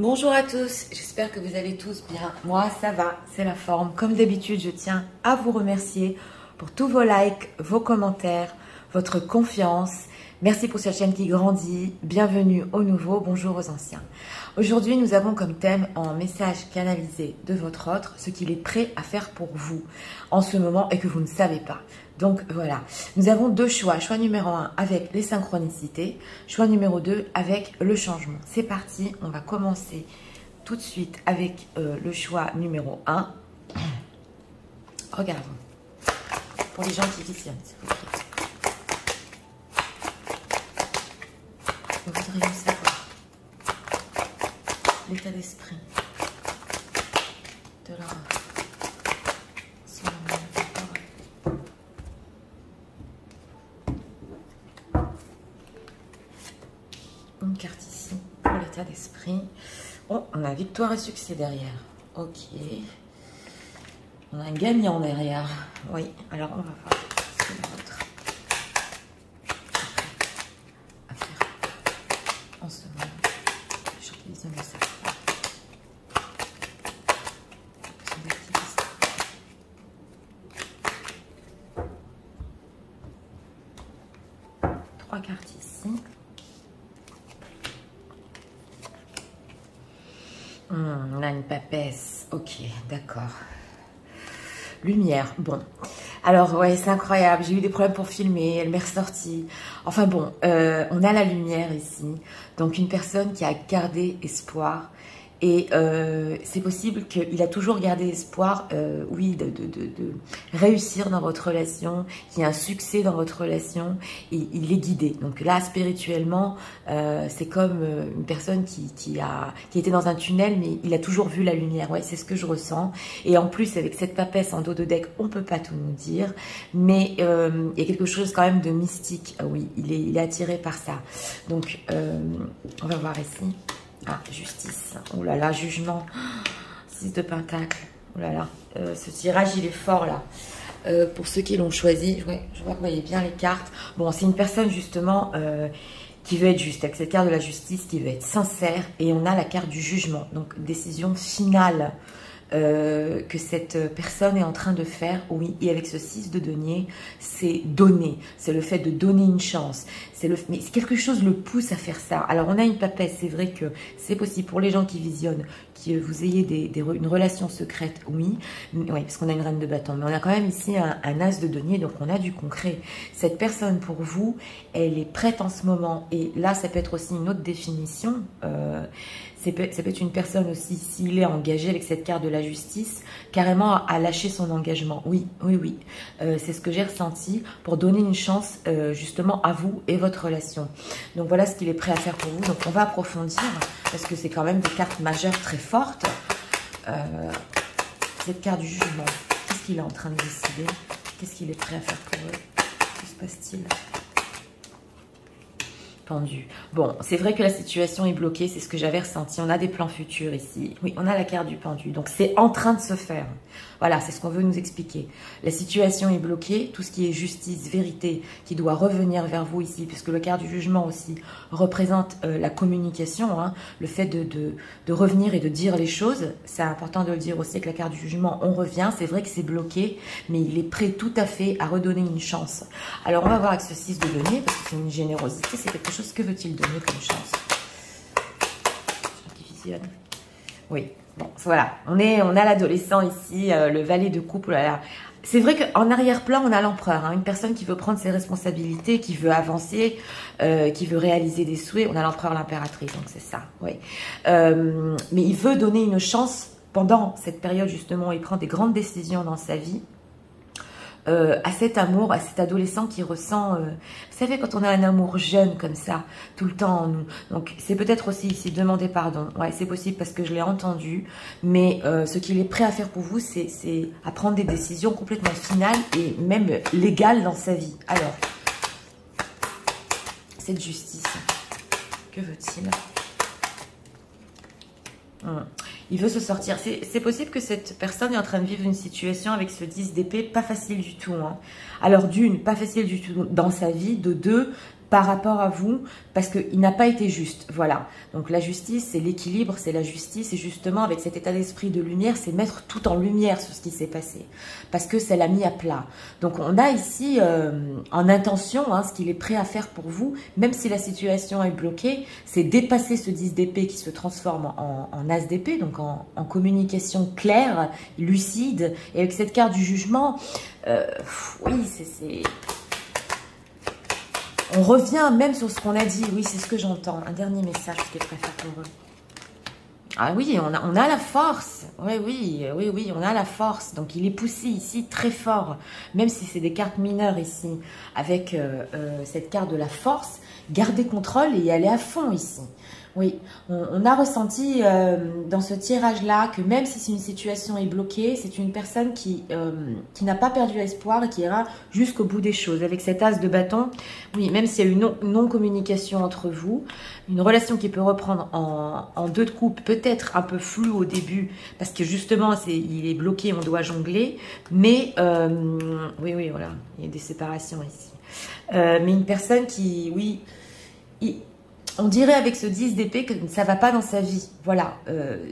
Bonjour à tous, j'espère que vous allez tous bien. Moi, ça va, c'est la forme. Comme d'habitude, je tiens à vous remercier pour tous vos likes, vos commentaires, votre confiance. Merci pour cette chaîne qui grandit. Bienvenue aux nouveaux, bonjour aux anciens. Aujourd'hui, nous avons comme thème un message canalisé de votre autre, ce qu'il est prêt à faire pour vous en ce moment et que vous ne savez pas. Donc voilà, nous avons deux choix. Choix numéro 1 avec les synchronicités, choix numéro 2 avec le changement. C'est parti, on va commencer tout de suite avec le choix numéro 1. Regardons, pour les gens qui visionnent, s'il vous plaît. Nous voudrions savoir l'état d'esprit de leur une carte ici pour l'état d'esprit. Oh, on a victoire et succès derrière. Ok. On a un gagnant derrière. Oui, alors on va voir ce que l'autre à faire en ce moment. Je réalise de ça. Trois cartes ici. On a une papesse. Ok, d'accord. Lumière, bon. Alors, ouais, c'est incroyable. J'ai eu des problèmes pour filmer. Elle m'est ressortie. Enfin bon, on a la lumière ici. Donc, une personne qui a gardé espoir. Et c'est possible qu'il a toujours gardé espoir, oui, de réussir dans votre relation, qu'il y ait un succès dans votre relation, et il est guidé. Donc là, spirituellement, c'est comme une personne qui était dans un tunnel, mais il a toujours vu la lumière. Ouais, c'est ce que je ressens. Et en plus, avec cette papesse en dos de deck, on ne peut pas tout nous dire, mais il y a quelque chose quand même de mystique. Oui, il est attiré par ça. Donc, on va voir ici. Ah, justice. Oh là là, jugement. 6 de pentacle. Oh là là. Ce tirage, il est fort là. Pour ceux qui l'ont choisi, ouais, je vois que vous voyez bien les cartes. Bon, c'est une personne justement qui veut être juste. Avec cette carte de la justice, qui veut être sincère. Et on a la carte du jugement. Donc, décision finale que cette personne est en train de faire. Oui, et avec ce 6 de denier, c'est donner. C'est le fait de donner une chance. Mais quelque chose le pousse à faire ça. Alors, on a une papesse, c'est vrai que c'est possible pour les gens qui visionnent, que vous ayez une relation secrète, oui, parce qu'on a une reine de bâton, mais on a quand même ici un as de denier, donc on a du concret. Cette personne, pour vous, elle est prête en ce moment, et là, ça peut être aussi une autre définition. Ça peut être une personne aussi, s'il est engagé avec cette carte de la justice, carrément à lâcher son engagement. Oui, oui, oui. C'est ce que j'ai ressenti pour donner une chance justement à vous et votre relation. Donc voilà ce qu'il est prêt à faire pour vous. Donc on va approfondir parce que c'est quand même des cartes majeures très fortes. Cette carte du jugement, qu'est-ce qu'il est en train de décider? Qu'est-ce qu'il est prêt à faire pour eux? Que se passe-t-il? Pendu. Bon, c'est vrai que la situation est bloquée, c'est ce que j'avais ressenti. On a des plans futurs ici. Oui, on a la carte du pendu. Donc, c'est en train de se faire. Voilà, c'est ce qu'on veut nous expliquer. La situation est bloquée. Tout ce qui est justice, vérité, qui doit revenir vers vous ici, puisque le carte du jugement aussi représente la communication, hein, le fait de revenir et de dire les choses. C'est important de le dire aussi avec la carte du jugement. On revient. C'est vrai que c'est bloqué, mais il est prêt tout à fait à redonner une chance. Alors, on va voir avec ce 6 de denier, parce que c'est une générosité, c'est quelque chose. Que veut-il donner comme chance? Oui, bon, voilà. On a l'adolescent ici, le valet de coupe. Oh là là. C'est vrai qu'en arrière-plan, on a l'empereur, hein, une personne qui veut prendre ses responsabilités, qui veut avancer, qui veut réaliser des souhaits. On a l'empereur, l'impératrice, donc c'est ça. Oui. Mais il veut donner une chance pendant cette période, justement, où il prend des grandes décisions dans sa vie. À cet amour, à cet adolescent qui ressent, vous savez, quand on a un amour jeune comme ça, tout le temps en nous. Donc, c'est peut-être aussi ici demander pardon. Ouais, c'est possible parce que je l'ai entendu. Mais ce qu'il est prêt à faire pour vous, c'est à prendre des décisions complètement finales et même légales dans sa vie. Alors, cette justice, que veut-il? Il veut se sortir. C'est possible que cette personne est en train de vivre une situation avec ce 10 d'épée pas facile du tout. Hein. Alors d'une, pas facile du tout dans sa vie. De deux, par rapport à vous, parce qu'il n'a pas été juste. Voilà. Donc la justice, c'est l'équilibre, c'est la justice. Et justement, avec cet état d'esprit de lumière, c'est mettre tout en lumière sur ce qui s'est passé. Parce que ça l'a mis à plat. Donc on a ici, en intention, hein, ce qu'il est prêt à faire pour vous, même si la situation est bloquée, c'est dépasser ce 10 d'épée qui se transforme en as d'épée, donc en communication claire, lucide. Et avec cette carte du jugement, oui, c'est... On revient même sur ce qu'on a dit. Oui, c'est ce que j'entends. Un dernier message qui est préféré pour eux. Ah oui, on a la force. Oui, on a la force. Donc, il est poussé ici très fort. Même si c'est des cartes mineures ici. Avec cette carte de la force, gardez contrôle et y aller à fond ici. Oui, on a ressenti dans ce tirage-là que même si une situation est bloquée, c'est une personne qui n'a pas perdu espoir et qui ira jusqu'au bout des choses. Avec cet as de bâton, oui, même s'il y a une non-communication entre vous, une relation qui peut reprendre en deux de coupe, peut-être un peu floue au début, parce que justement, il est bloqué, on doit jongler, mais oui, voilà, il y a des séparations ici. Mais une personne qui, oui... On dirait avec ce 10 d'épée que ça ne va pas dans sa vie. Voilà.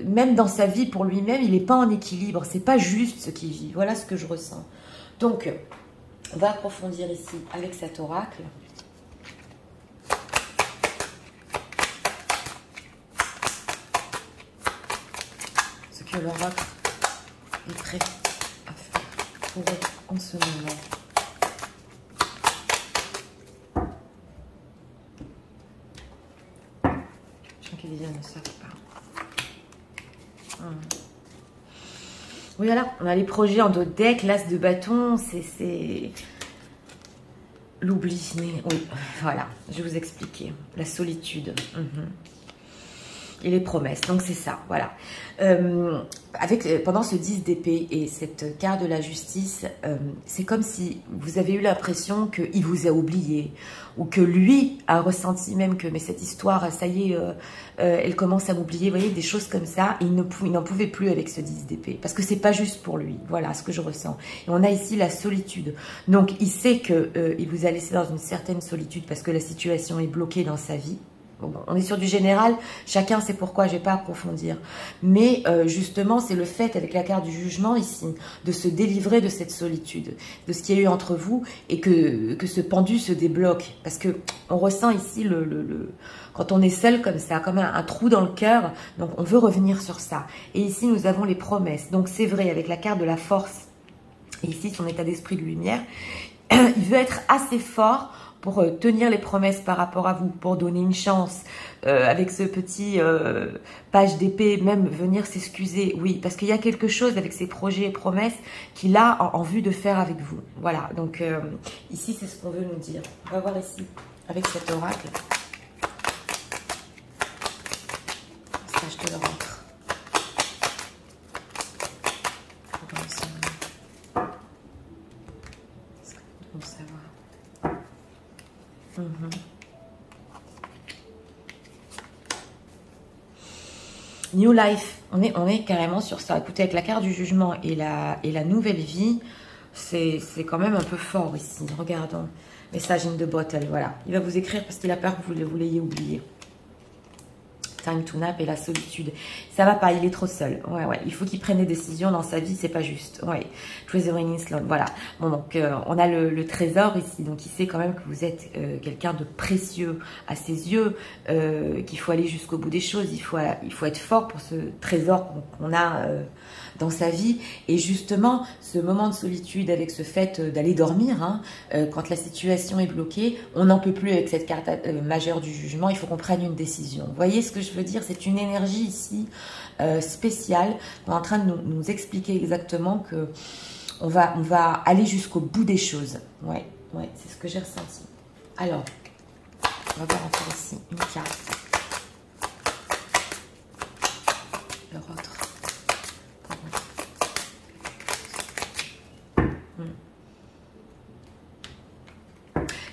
Même dans sa vie, pour lui-même, il n'est pas en équilibre. C'est pas juste ce qu'il vit. Voilà ce que je ressens. Donc, on va approfondir ici avec cet oracle. Ce que l'oracle est prêt à faire pour eux en ce moment. Les liens ne savent pas. Oui, voilà, on a les projets en dos de deck, l'as de bâton, c'est l'oubli. Mais oui, voilà, je vais vous expliquer. La solitude. Et les promesses, donc c'est ça, voilà. Pendant ce 10 d'épée et cette carte de la justice, c'est comme si vous avez eu l'impression qu'il vous a oublié, ou que lui a ressenti même que, mais cette histoire, ça y est, elle commence à m'oublier, vous voyez, des choses comme ça, il n'en pouvait plus avec ce 10 d'épée, parce que c'est pas juste pour lui, voilà ce que je ressens. Et on a ici la solitude, donc il sait qu'il vous a laissé dans une certaine solitude, parce que la situation est bloquée dans sa vie. Bon, on est sur du général, chacun sait pourquoi, je ne vais pas approfondir. Mais justement, c'est le fait, avec la carte du jugement ici, de se délivrer de cette solitude, de ce qu'il y a eu entre vous, et que ce pendu se débloque. Parce que on ressent ici, quand on est seul comme ça, comme un trou dans le cœur, donc on veut revenir sur ça. Et ici, nous avons les promesses. Donc c'est vrai, avec la carte de la force, et ici, son état d'esprit de lumière, il veut être assez fort pour tenir les promesses par rapport à vous, pour donner une chance, avec ce petit page d'épée, même venir s'excuser, oui, parce qu'il y a quelque chose avec ces projets et promesses qu'il a en vue de faire avec vous. Voilà, donc ici, c'est ce qu'on veut nous dire. On va voir ici, avec cet oracle. Message de l'oracle. Pour savoir. New life, on est carrément sur ça. Écoutez, avec la carte du jugement et la nouvelle vie, c'est quand même un peu fort ici. Regardons. Message in the bottle, voilà. Il va vous écrire parce qu'il a peur que vous l'ayez oublié. Time to nap et la solitude. Ça va pas, il est trop seul. Ouais. Il faut qu'il prenne des décisions dans sa vie, c'est pas juste. Ouais. Treasuring in Sloan, voilà. Bon, donc, on a le trésor ici. Donc, il sait quand même que vous êtes quelqu'un de précieux à ses yeux, qu'il faut aller jusqu'au bout des choses. Il faut être fort pour ce trésor qu'on a dans sa vie. Et justement, ce moment de solitude avec ce fait d'aller dormir, hein, quand la situation est bloquée, on n'en peut plus avec cette carte majeure du jugement. Il faut qu'on prenne une décision. Vous voyez ce que je veux dire? C'est une énergie ici spéciale. On est en train de nous expliquer exactement que on va aller jusqu'au bout des choses. Ouais, c'est ce que j'ai ressenti. Alors, on va voir encore ici une carte. Le autre.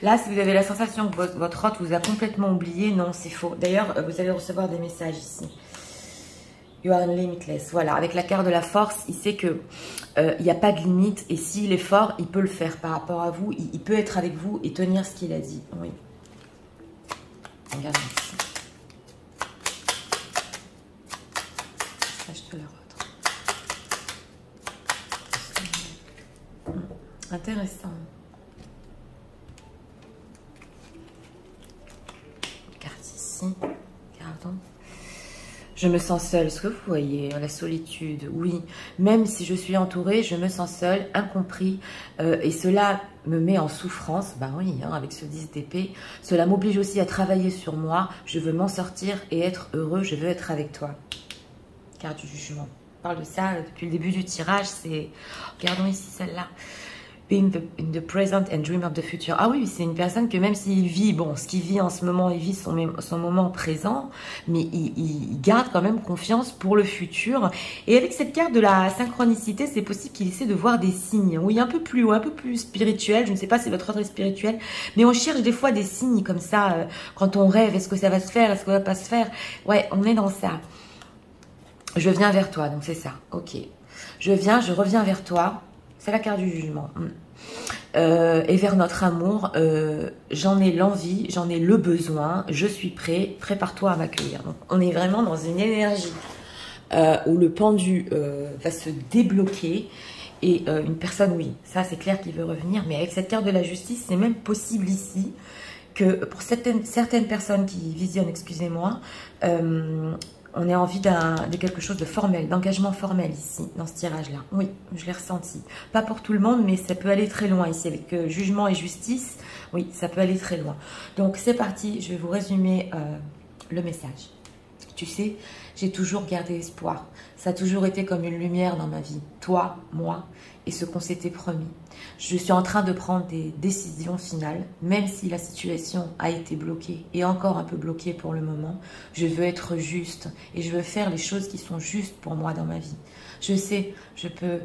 Là, si vous avez la sensation que votre hôte vous a complètement oublié, non, c'est faux. D'ailleurs, vous allez recevoir des messages ici. You are limitless. Voilà, avec la carte de la force, il sait que il n'y a pas de limite. Et s'il est fort, il peut le faire par rapport à vous. Il peut être avec vous et tenir ce qu'il a dit. Oui. regardons ici. Message de leur autre. Intéressant. Carte ici. Regardons. Je me sens seule. Est-ce que vous voyez la solitude? Oui. Même si je suis entourée, je me sens seule, incompris. Et cela me met en souffrance. Ben oui, hein, avec ce 10 d'épée. Cela m'oblige aussi à travailler sur moi. Je veux m'en sortir et être heureux. Je veux être avec toi. Carte du jugement. On parle de ça depuis le début du tirage. C'est... Regardons ici celle-là. Be in the present and dream of the future. Ah oui, c'est une personne que même s'il vit, bon, ce qu'il vit en ce moment, il vit son moment présent, mais il garde quand même confiance pour le futur. Et avec cette carte de la synchronicité, c'est possible qu'il essaie de voir des signes. Oui, un peu plus spirituel. Je ne sais pas si c'est votre ordre spirituel, mais on cherche des fois des signes comme ça quand on rêve. Est-ce que ça va se faire? Est-ce que ça va pas se faire? Ouais, on est dans ça. Je viens vers toi, donc c'est ça. Ok. Je reviens vers toi. C'est la carte du jugement. Et vers notre amour, j'en ai l'envie, j'en ai le besoin, je suis prêt, prépare-toi à m'accueillir. Donc, on est vraiment dans une énergie où le pendu va se débloquer. Et une personne, oui, ça c'est clair qu'il veut revenir. Mais avec cette carte de la justice, c'est même possible ici que pour certaines personnes qui visionnent, excusez-moi, on a envie de quelque chose de formel, d'engagement formel ici, dans ce tirage-là. Oui, je l'ai ressenti. Pas pour tout le monde, mais ça peut aller très loin ici. Avec jugement et justice, oui, ça peut aller très loin. Donc, c'est parti. Je vais vous résumer le message. Tu sais, j'ai toujours gardé espoir. Ça a toujours été comme une lumière dans ma vie. Toi, moi et ce qu'on s'était promis. Je suis en train de prendre des décisions finales, même si la situation a été bloquée et encore un peu bloquée pour le moment. Je veux être juste et je veux faire les choses qui sont justes pour moi dans ma vie. Je sais, je peux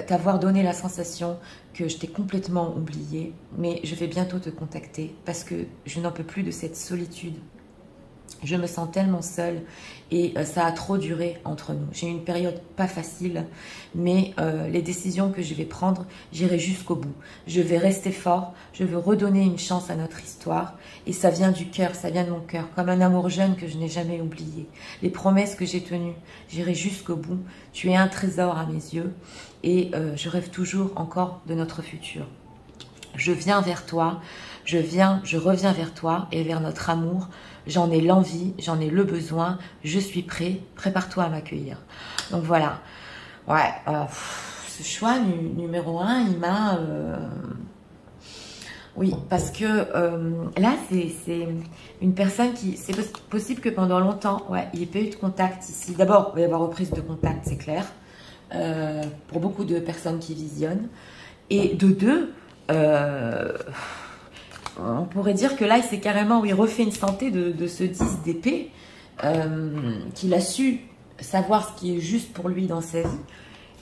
t'avoir donné la sensation que je t'ai complètement oublié, mais je vais bientôt te contacter parce que je n'en peux plus de cette solitude. Je me sens tellement seule et ça a trop duré entre nous. J'ai eu une période pas facile, mais les décisions que je vais prendre, j'irai jusqu'au bout. Je vais rester fort, je veux redonner une chance à notre histoire et ça vient du cœur, ça vient de mon cœur, comme un amour jeune que je n'ai jamais oublié. Les promesses que j'ai tenues, j'irai jusqu'au bout. Tu es un trésor à mes yeux et je rêve toujours encore de notre futur. Je viens vers toi, je reviens vers toi et vers notre amour. J'en ai l'envie, j'en ai le besoin, je suis prêt, prépare-toi à m'accueillir. Donc voilà, ouais, ce choix numéro 1, il m'a... Oui, parce que là, c'est une personne qui... C'est possible que pendant longtemps, ouais, il n'y ait pas eu de contact ici. D'abord, il va y avoir reprise de contact, c'est clair, pour beaucoup de personnes qui visionnent. Et de deux... on pourrait dire que là, c'est carrément où il refait une santé de ce 10 d'épée, qu'il a su savoir ce qui est juste pour lui dans sa vie.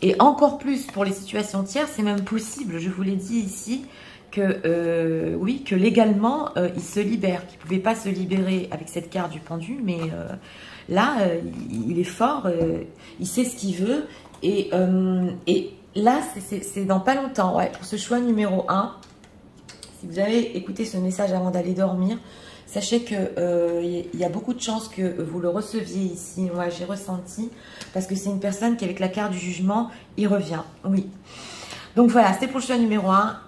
Et encore plus pour les situations tierces, c'est même possible, je vous l'ai dit ici, que oui, que légalement, il se libère, qu'il ne pouvait pas se libérer avec cette carte du pendu, mais là, il est fort, il sait ce qu'il veut, et là, c'est dans pas longtemps, ouais, pour ce choix numéro 1. Si vous avez écouté ce message avant d'aller dormir, sachez qu'il y a beaucoup de chances que vous le receviez ici. Moi, j'ai ressenti, parce que c'est une personne qui, avec la carte du jugement, il revient. Oui. Donc voilà, c'était pour le choix numéro 1.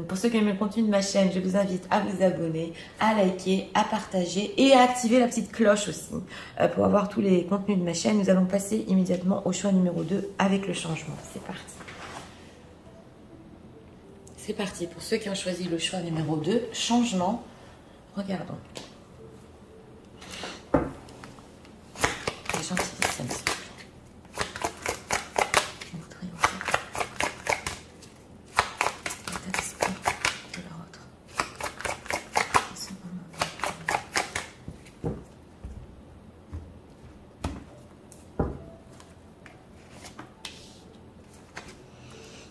Pour ceux qui aiment le contenu de ma chaîne, je vous invite à vous abonner, à liker, à partager et à activer la petite cloche aussi pour avoir tous les contenus de ma chaîne. Nous allons passer immédiatement au choix numéro 2 avec le changement. C'est parti. C'est parti pour ceux qui ont choisi le choix numéro 2, changement. Regardons. Les gentils, ça me semble. Je voudrais en fait l'état d'esprit de leur autre.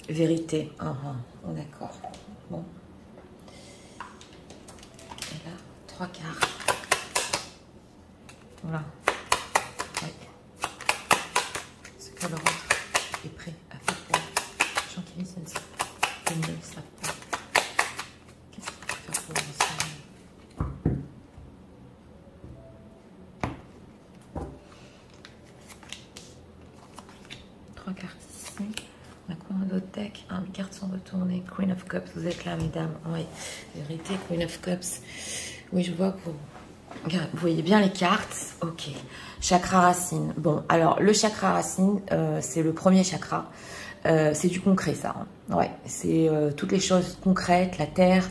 Vérité. D'accord. Bon. Et là, 3 quarts. Voilà. Ouais. Ce que leur autre est prêt à faire pour les gens qui ne savent pas. Ils ne le savent pas. Qu'est-ce qu'il faut faire pour eux? 3 cartes ici. On a quoi en autre deck? Les cartes sont retournées. Queen of Cups, vous êtes là, mesdames. Oui, vérité, Queen of Cups. Oui, je vois que vous voyez bien les cartes. Ok. Chakra racine. Bon, alors, le chakra racine, c'est le premier chakra. C'est du concret, ça. Hein. Ouais, c'est toutes les choses concrètes, la terre.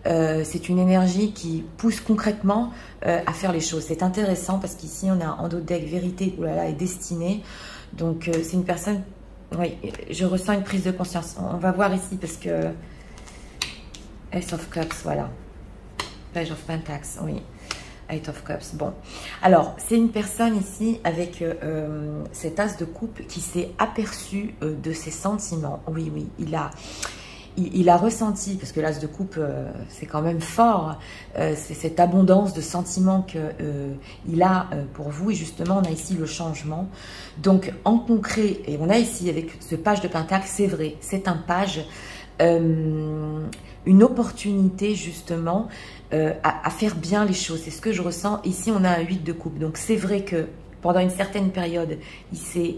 C'est une énergie qui pousse concrètement à faire les choses. C'est intéressant parce qu'ici, on a en d'autres deck vérité, oulala, et destinée. Donc, c'est une personne... Oui, je ressens une prise de conscience. On va voir ici parce que... Ace of Cups, voilà. Page of Pentacles, oui. Eight of Cups, bon. Alors, c'est une personne ici avec cet as de coupe qui s'est aperçu de ses sentiments. Oui, oui, il a ressenti, parce que l'as de coupe, c'est quand même fort, c'est cette abondance de sentiments qu'il a pour vous. Et justement, on a ici le changement. Donc, en concret, et on a ici avec ce page de Pentacle, c'est vrai, c'est un page, une opportunité justement à faire bien les choses. C'est ce que je ressens. Ici, on a un 8 de coupe. Donc, c'est vrai que pendant une certaine période, il s'est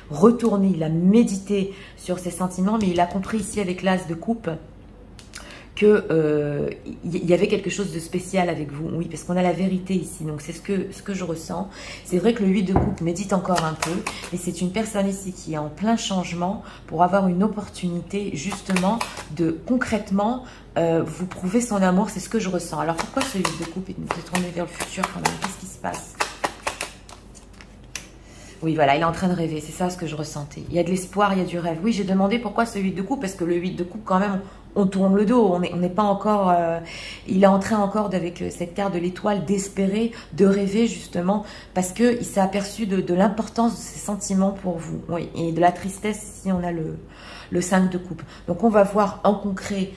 retourné, il a médité sur ses sentiments, mais il a compris ici avec l'as de coupe que il y avait quelque chose de spécial avec vous. Oui, parce qu'on a la vérité ici, donc c'est ce que je ressens. C'est vrai que le 8 de coupe médite encore un peu, et c'est une personne ici qui est en plein changement pour avoir une opportunité justement de concrètement vous prouver son amour. C'est ce que je ressens. Alors pourquoi ce 8 de coupe est tourné vers le futur quand même? Qu'est-ce qui se passe? Oui, voilà, il est en train de rêver, c'est ça ce que je ressentais. Il y a de l'espoir, il y a du rêve. Oui, j'ai demandé pourquoi ce 8 de coupe, parce que le 8 de coupe, quand même, on tourne le dos. On n'est pas encore... il est en train encore, avec cette carte de l'étoile, d'espérer, de rêver, justement, parce qu'il s'est aperçu de l'importance de ses sentiments pour vous. Oui, et de la tristesse, ici, on a le 5 de coupe. Donc, on va voir en concret,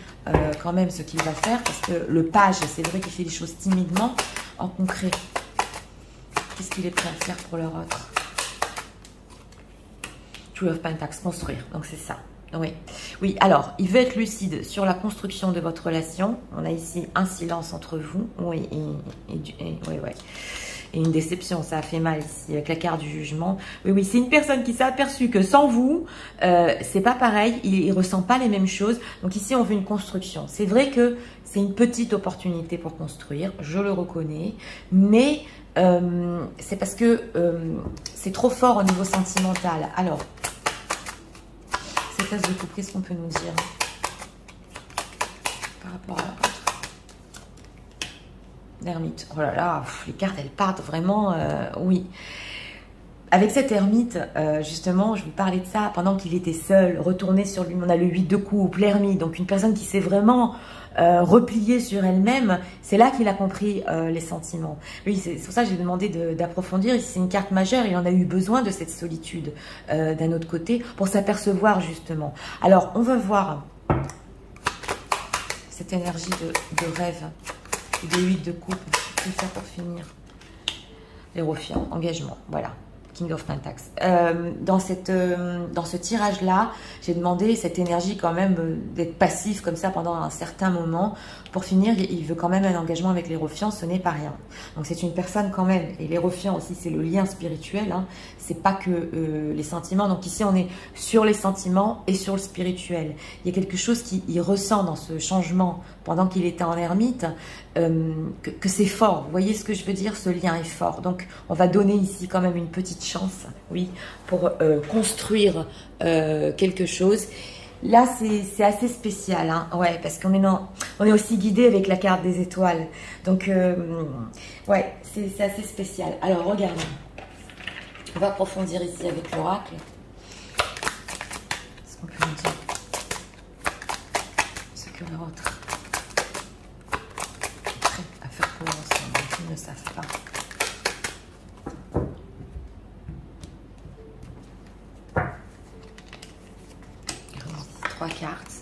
quand même, ce qu'il va faire, parce que le page, c'est vrai qu'il fait les choses timidement. En concret, qu'est-ce qu'il est prêt à faire pour leur autre? Two of Pentacles, construire, donc c'est ça. Oui. Oui, alors, il veut être lucide sur la construction de votre relation. On a ici un silence entre vous. Oui, et une déception, ça a fait mal ici, avec la carte du jugement. Oui, oui, c'est une personne qui s'est aperçue que sans vous, c'est pas pareil, il ressent pas les mêmes choses. Donc ici, on veut une construction. C'est vrai que c'est une petite opportunité pour construire, je le reconnais, mais... c'est parce que c'est trop fort au niveau sentimental. Alors, cette as de coupe, qu'est-ce qu'on peut nous dire par rapport à l'ermite? Oh là là, les cartes, elles partent vraiment, oui. Avec cet ermite, justement, je vous parlais de ça, pendant qu'il était seul, retourné sur lui, on a le 8 de coupe, l'ermite, donc une personne qui s'est vraiment repliée sur elle-même, c'est là qu'il a compris les sentiments. Oui, c'est pour ça que j'ai demandé d'approfondir, c'est une carte majeure, il en a eu besoin de cette solitude d'un autre côté, pour s'apercevoir justement. Alors, on va voir cette énergie de rêve, des 8 de coupe, tout ça pour finir. Les Roffians, engagement, voilà. King of Pentacles. Dans ce tirage-là, j'ai demandé cette énergie quand même d'être passif comme ça pendant un certain moment. Pour finir, il veut quand même un engagement avec les Roffians, ce n'est pas rien. Donc c'est une personne quand même, et les Roffians aussi, c'est le lien spirituel, hein. C'est pas que les sentiments. Donc ici, on est sur les sentiments et sur le spirituel. Il y a quelque chose qu'il ressent dans ce changement pendant qu'il était en ermite, que c'est fort. Vous voyez ce que je veux dire? Ce lien est fort. Donc on va donner ici quand même une petite chance, oui, pour construire quelque chose. Là, c'est assez spécial, hein, ouais, parce qu'on est aussi guidé avec la carte des étoiles. Donc, ouais, c'est assez spécial. Alors, regardez. On va approfondir ici avec l'oracle. Qu'est-ce qu'on peut nous dire? Ce que leur autre est prêt à faire pour ensemble, ils ne savent pas. Cartes.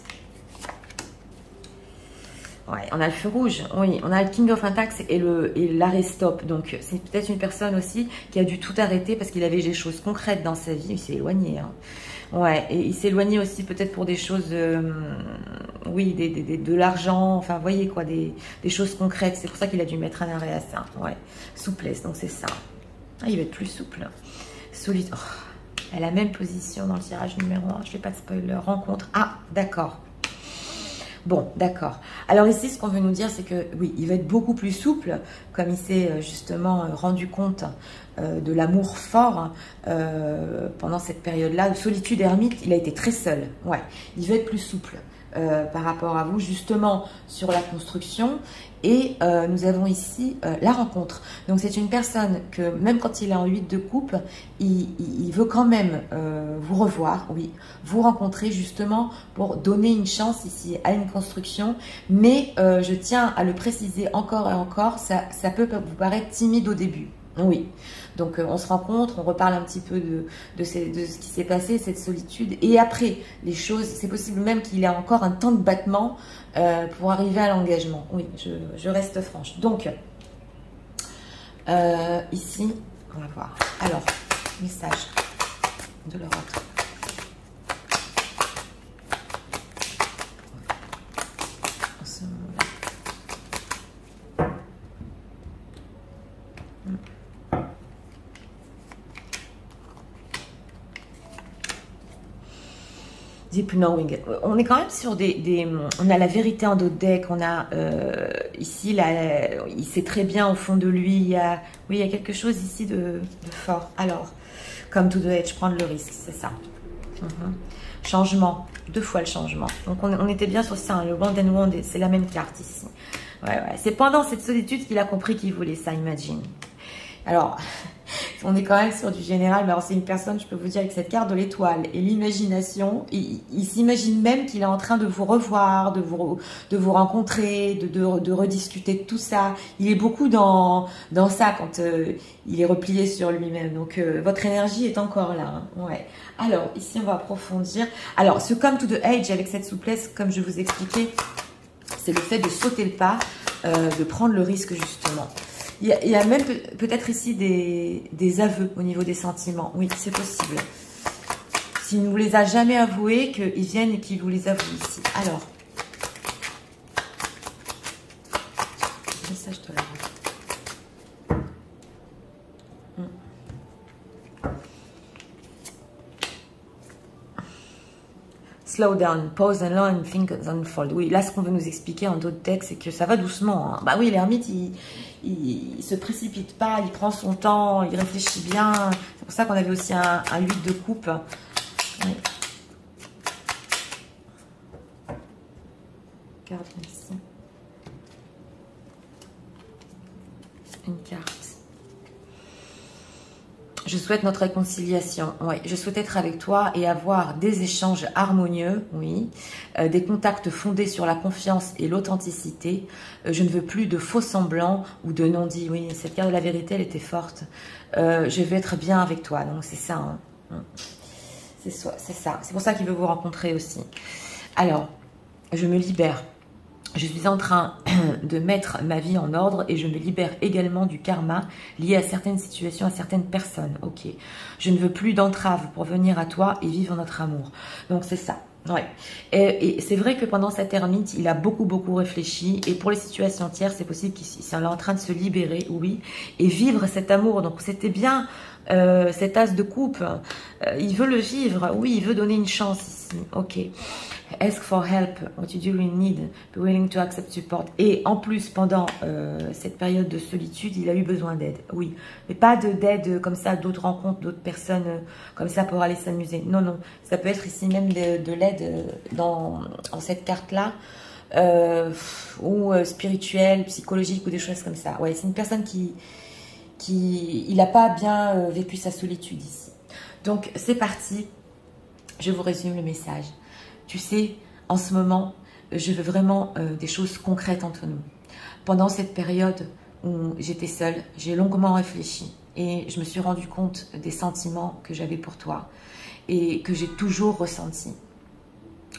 Ouais, on a le feu rouge, oui, on a le King of Pentacles et l'arrêt stop. Donc, c'est peut-être une personne aussi qui a dû tout arrêter parce qu'il avait des choses concrètes dans sa vie. Il s'est éloigné. Hein. Ouais, et il s'est éloigné aussi peut-être pour des choses, oui, de l'argent, enfin, vous voyez quoi, des choses concrètes. C'est pour ça qu'il a dû mettre un arrêt à ça. Ouais, souplesse, donc c'est ça. Ah, il va être plus souple. Solide. Oh. à la même position dans le tirage numéro 1. Je ne fais pas de spoiler. Rencontre. Ah, d'accord. Bon, d'accord. Alors ici, ce qu'on veut nous dire, c'est que oui, il va être beaucoup plus souple, comme il s'est justement rendu compte de l'amour fort pendant cette période-là. De solitude ermite, il a été très seul. Ouais, il va être plus souple par rapport à vous, justement sur la construction. Et nous avons ici la rencontre. Donc c'est une personne que même quand il est en 8 de coupe, il veut quand même vous revoir, oui, vous rencontrer justement pour donner une chance ici à une construction. Mais je tiens à le préciser encore et encore, ça peut vous paraître timide au début. Oui, donc on se rencontre, on reparle un petit peu de ce qui s'est passé, cette solitude. Et après, les choses, c'est possible même qu'il ait encore un temps de battement pour arriver à l'engagement. Oui, je reste franche. Donc, ici, on va voir. Alors, message de l'Europe. En ce moment-là. Deep knowing. On est quand même sur on a la vérité en dos de deck. On a ici, là, il sait très bien au fond de lui. Oui, il y a quelque chose ici de fort. Alors, comme to the edge, prendre le risque, c'est ça. Changement, 2 fois le changement. Donc on était bien sur ça, hein, le Wand and Wand, c'est la même carte ici. Ouais. C'est pendant cette solitude qu'il a compris qu'il voulait ça, imagine. Alors, on est quand même sur du général, mais alors c'est une personne, je peux vous dire, avec cette carte de l'étoile et l'imagination, il s'imagine même qu'il est en train de vous revoir, de vous rencontrer, de rediscuter de tout ça. Il est beaucoup dans ça quand il est replié sur lui-même. Donc, votre énergie est encore là. Hein. Ouais. Alors, ici, on va approfondir. Alors, ce Come to the Edge, avec cette souplesse, comme je vous expliquais, c'est le fait de sauter le pas, de prendre le risque, justement. Il y a même peut-être ici des aveux au niveau des sentiments. Oui, c'est possible. S'il ne vous les a jamais avoués, qu'ils viennent et qu'ils vous les avouent ici. Alors, message de la Slow down, pause and learn, think unfold. Oui, là, ce qu'on veut nous expliquer en d'autres textes, c'est que ça va doucement. Hein. Bah oui, l'ermite, il se précipite pas, il prend son temps, il réfléchit bien. C'est pour ça qu'on avait aussi un 8 de coupe. Oui. Carte ici. Une carte. Je souhaite notre réconciliation. Oui, je souhaite être avec toi et avoir des échanges harmonieux, oui, des contacts fondés sur la confiance et l'authenticité. Je ne veux plus de faux semblants ou de non-dits. Oui, cette carte de la vérité, elle était forte. Je veux être bien avec toi. Donc, c'est ça. Hein. C'est ça. C'est pour ça qu'il veut vous rencontrer aussi. Alors, je me libère. Je suis en train de mettre ma vie en ordre et je me libère également du karma lié à certaines situations, à certaines personnes. Ok. Je ne veux plus d'entraves pour venir à toi et vivre notre amour. Donc, c'est ça. Ouais. Et c'est vrai que pendant cette ermite, il a beaucoup réfléchi. Et pour les situations tierces, c'est possible qu'il soit en train de se libérer, oui, et vivre cet amour. Donc, c'était bien cet as de coupe. Il veut le vivre. Oui, il veut donner une chance ici. Ok. Ask for help, what you do really need, be willing to accept support. Et en plus, pendant cette période de solitude, il a eu besoin d'aide, oui. Mais pas d'aide comme ça, d'autres rencontres, d'autres personnes comme ça pour aller s'amuser. Non, non, ça peut être ici même de l'aide dans cette carte-là, ou spirituelle, psychologique ou des choses comme ça. Ouais, c'est une personne il n'a pas bien vécu sa solitude ici. Donc, c'est parti. Je vous résume le message. Tu sais, en ce moment, je veux vraiment des choses concrètes entre nous. Pendant cette période où j'étais seule, j'ai longuement réfléchi et je me suis rendu compte des sentiments que j'avais pour toi et que j'ai toujours ressentis.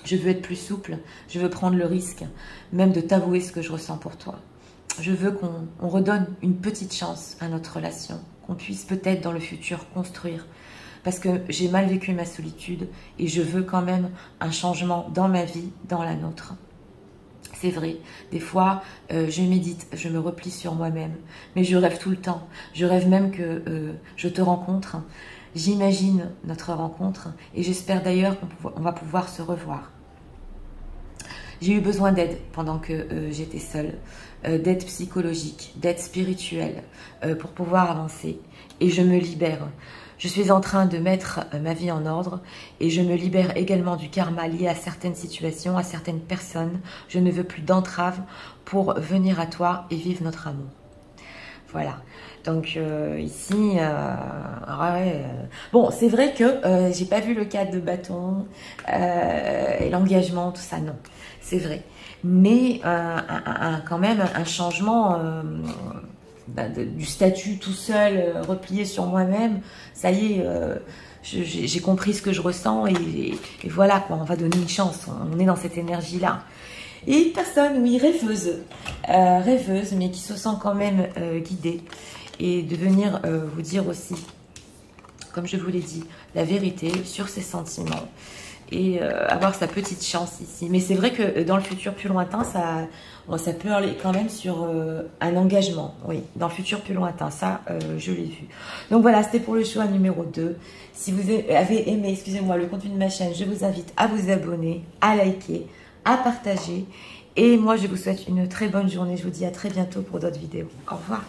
Je veux être plus souple, je veux prendre le risque, même de t'avouer ce que je ressens pour toi. Je veux qu'on redonne une petite chance à notre relation, qu'on puisse peut-être dans le futur construire. Parce que j'ai mal vécu ma solitude et je veux quand même un changement dans ma vie, dans la nôtre. C'est vrai, des fois, je médite, je me replie sur moi-même, mais je rêve tout le temps. Je rêve même que je te rencontre J'imagine notre rencontre et j'espère d'ailleurs qu'on va pouvoir se revoir. J'ai eu besoin d'aide pendant que j'étais seule, d'aide psychologique, d'aide spirituelle pour pouvoir avancer et je me libère. Je suis en train de mettre ma vie en ordre et je me libère également du karma lié à certaines situations, à certaines personnes. Je ne veux plus d'entrave pour venir à toi et vivre notre amour. Voilà. Donc ici, bon, c'est vrai que j'ai pas vu le cas de bâton et l'engagement, tout ça, non, c'est vrai. Mais quand même un changement du statut tout seul, replié sur moi-même, ça y est, j'ai compris ce que je ressens et voilà quoi, on va donner une chance, on est dans cette énergie-là. Et une personne, oui, rêveuse, mais qui se sent quand même guidée. Et de venir vous dire aussi, comme je vous l'ai dit, la vérité sur ses sentiments. Et avoir sa petite chance ici. Mais c'est vrai que dans le futur plus lointain, ça peut aller quand même sur un engagement. Oui, dans le futur plus lointain, ça, je l'ai vu. Donc voilà, c'était pour le choix numéro 2. Si vous avez aimé, excusez-moi, le contenu de ma chaîne, je vous invite à vous abonner, à liker, à partager. Et moi, je vous souhaite une très bonne journée. Je vous dis à très bientôt pour d'autres vidéos. Au revoir.